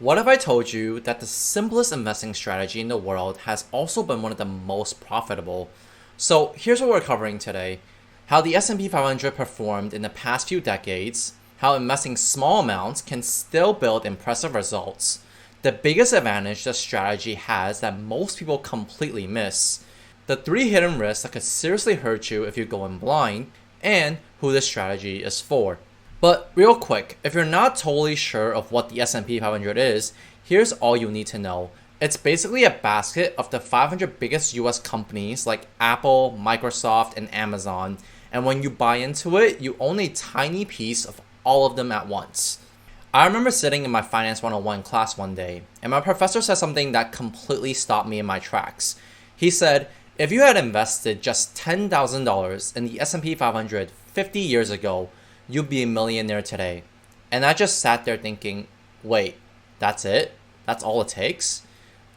What if I told you that the simplest investing strategy in the world has also been one of the most profitable? So here's what we're covering today. How the S&P 500 performed in the past few decades, how investing small amounts can still build impressive results, the biggest advantage the strategy has that most people completely miss, the 3 hidden risks that could seriously hurt you if you go in blind, and who this strategy is for. But real quick, if you're not totally sure of what the S&P 500 is, here's all you need to know. It's basically a basket of the 500 biggest US companies like Apple, Microsoft, and Amazon. And when you buy into it, you own a tiny piece of all of them at once. I remember sitting in my Finance 101 class one day, and my professor said something that completely stopped me in my tracks. He said, if you had invested just $10,000 in the S&P 500 50 years ago, you'd be a millionaire today. And I just sat there thinking, wait, that's it? That's all it takes?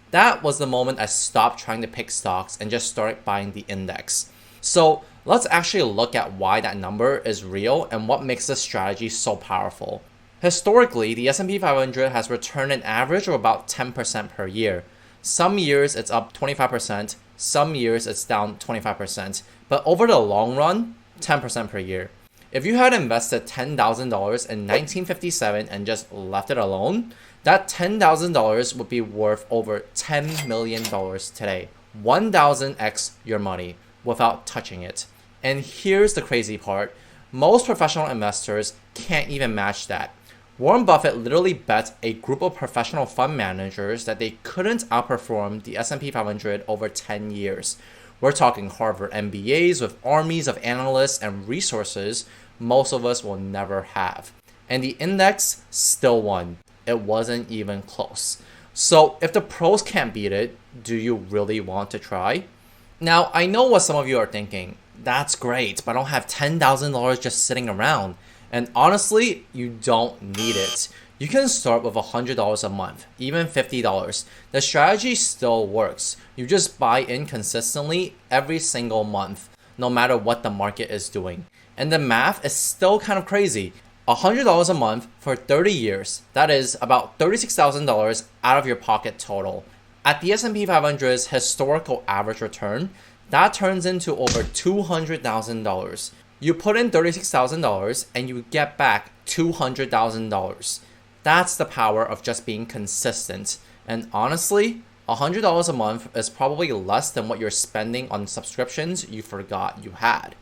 That was the moment I stopped trying to pick stocks and just started buying the index. So let's actually look at why that number is real and what makes this strategy so powerful. Historically, the S&P 500 has returned an average of about 10% per year. Some years it's up 25%, some years it's down 25%, but over the long run, 10% per year. If you had invested $10,000 in 1957 and just left it alone, that $10,000 would be worth over $10 million today. 1000x your money without touching it. And here's the crazy part. Most professional investors can't even match that. Warren Buffett literally bet a group of professional fund managers that they couldn't outperform the S&P 500 over 10 years. We're talking Harvard MBAs with armies of analysts and resources most of us will never have. And the index still won. It wasn't even close. So if the pros can't beat it, do you really want to try? Now, I know what some of you are thinking. That's great, but I don't have $10,000 just sitting around. And honestly, you don't need it. You can start with $100 a month, even $50. The strategy still works. You just buy in consistently every single month, no matter what the market is doing. And the math is still kind of crazy. $100 a month for 30 years, that is about $36,000 out of your pocket total. At the S&P 500's historical average return, that turns into over $200,000. You put in $36,000 and you get back $200,000. That's the power of just being consistent. And honestly, $100 a month is probably less than what you're spending on subscriptions you forgot you had.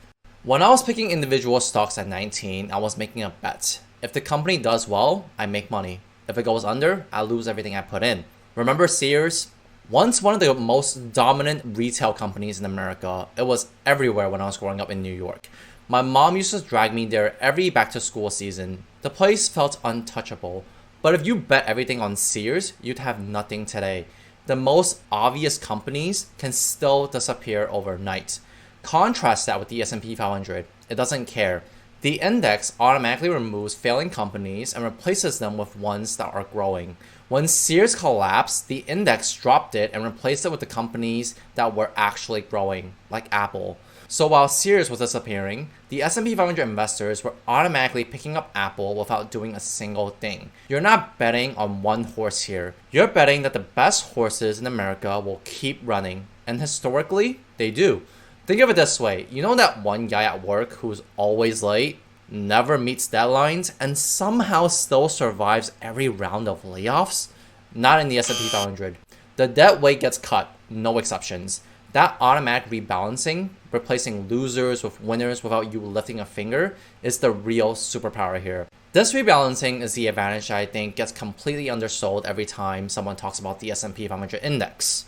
When I was picking individual stocks at 19, I was making a bet. If the company does well, I make money. If it goes under, I lose everything I put in. Remember Sears? Once one of the most dominant retail companies in America, it was everywhere when I was growing up in New York. My mom used to drag me there every back to school season. The place felt untouchable. But if you bet everything on Sears, you'd have nothing today. The most obvious companies can still disappear overnight. Contrast that with the S&P 500. It doesn't care. The index automatically removes failing companies and replaces them with ones that are growing. When Sears collapsed, the index dropped it and replaced it with the companies that were actually growing, like Apple. So while Sears was disappearing, the S&P 500 investors were automatically picking up Apple without doing a single thing. You're not betting on one horse here. You're betting that the best horses in America will keep running. And historically, they do. Think of it this way. You know that one guy at work who's always late, never meets deadlines, and somehow still survives every round of layoffs? Not in the S&P 500. The dead weight gets cut, no exceptions. That automatic rebalancing, replacing losers with winners without you lifting a finger, is the real superpower here. This rebalancing is the advantage I think gets completely undersold every time someone talks about the S&P 500 index.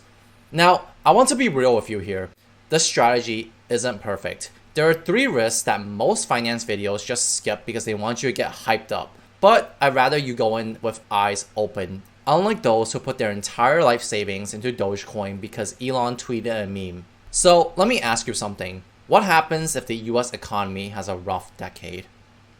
Now, I want to be real with you here. This strategy isn't perfect. There are 3 risks that most finance videos just skip because they want you to get hyped up. But I'd rather you go in with eyes open. Unlike those who put their entire life savings into Dogecoin because Elon tweeted a meme. So let me ask you something. What happens if the US economy has a rough decade?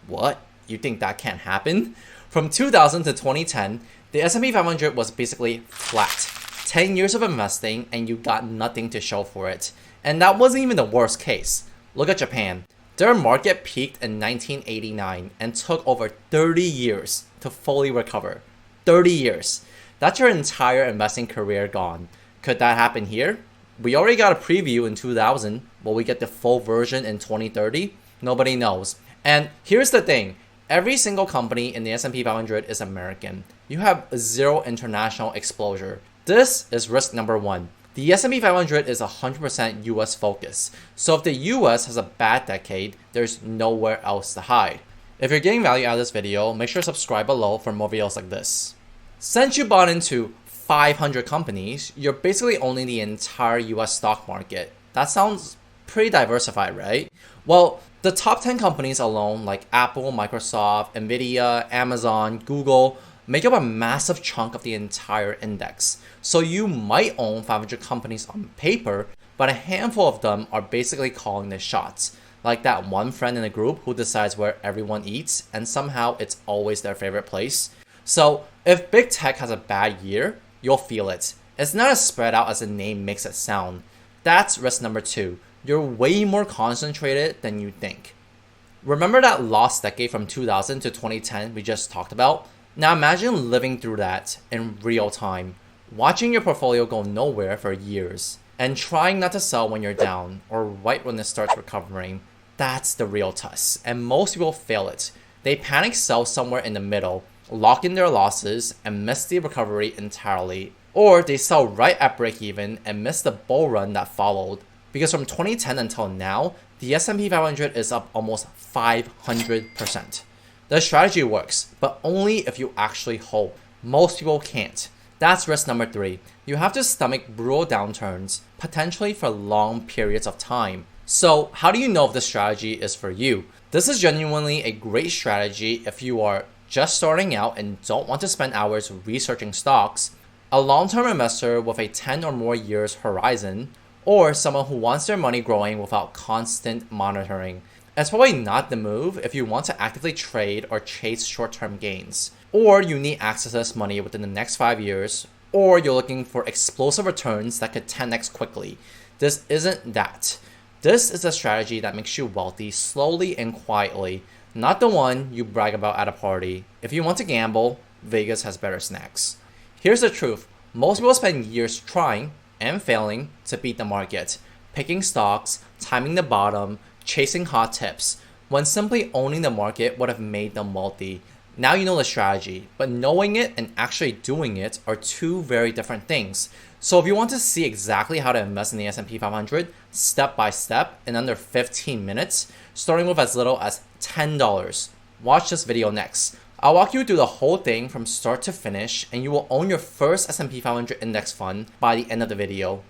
What? You think that can't happen? From 2000 to 2010, the S&P 500 was basically flat. 10 years of investing and you got nothing to show for it. And that wasn't even the worst case. Look at Japan. Their market peaked in 1989 and took over 30 years to fully recover. 30 years. That's your entire investing career gone. Could that happen here? We already got a preview in 2000. Will we get the full version in 2030? Nobody knows. And here's the thing. Every single company in the S&P 500 is American. You have zero international exposure. This is risk number one. The S&P 500 is 100% US focused. So if the US has a bad decade, there's nowhere else to hide. If you're getting value out of this video, make sure to subscribe below for more videos like this. Since you bought into 500 companies, you're basically owning the entire US stock market. That sounds pretty diversified, right? Well, the top 10 companies alone, like Apple, Microsoft, Nvidia, Amazon, Google, make up a massive chunk of the entire index. So you might own 500 companies on paper, but a handful of them are basically calling the shots. Like that one friend in a group who decides where everyone eats, and somehow it's always their favorite place. So if big tech has a bad year, you'll feel it. It's not as spread out as the name makes it sound. That's risk number two. You're way more concentrated than you think. Remember that lost decade from 2000 to 2010 we just talked about? Now imagine living through that in real time, watching your portfolio go nowhere for years, and trying not to sell when you're down or right when it starts recovering. That's the real test, and most people fail it. They panic sell somewhere in the middle, lock in their losses, and miss the recovery entirely. Or they sell right at break even and miss the bull run that followed. Because from 2010 until now, the S&P 500 is up almost 500%. The strategy works, but only if you actually hold. Most people can't. That's risk number three. You have to stomach brutal downturns, potentially for long periods of time. So how do you know if this strategy is for you? This is genuinely a great strategy if you are just starting out and don't want to spend hours researching stocks, a long-term investor with a 10 or more years horizon, or someone who wants their money growing without constant monitoring. It's probably not the move if you want to actively trade or chase short-term gains, or you need access to this money within the next 5 years, or you're looking for explosive returns that could 10x quickly. This isn't that. This is a strategy that makes you wealthy slowly and quietly, not the one you brag about at a party. If you want to gamble, Vegas has better snacks. Here's the truth. Most people spend years trying and failing to beat the market, picking stocks, timing the bottom, chasing hot tips, when simply owning the market would have made them wealthy. Now you know the strategy, but knowing it and actually doing it are two very different things. So if you want to see exactly how to invest in the S&P 500 step by step in under 15 minutes, starting with as little as $10, watch this video next. I'll walk you through the whole thing from start to finish, and you will own your first S&P 500 index fund by the end of the video.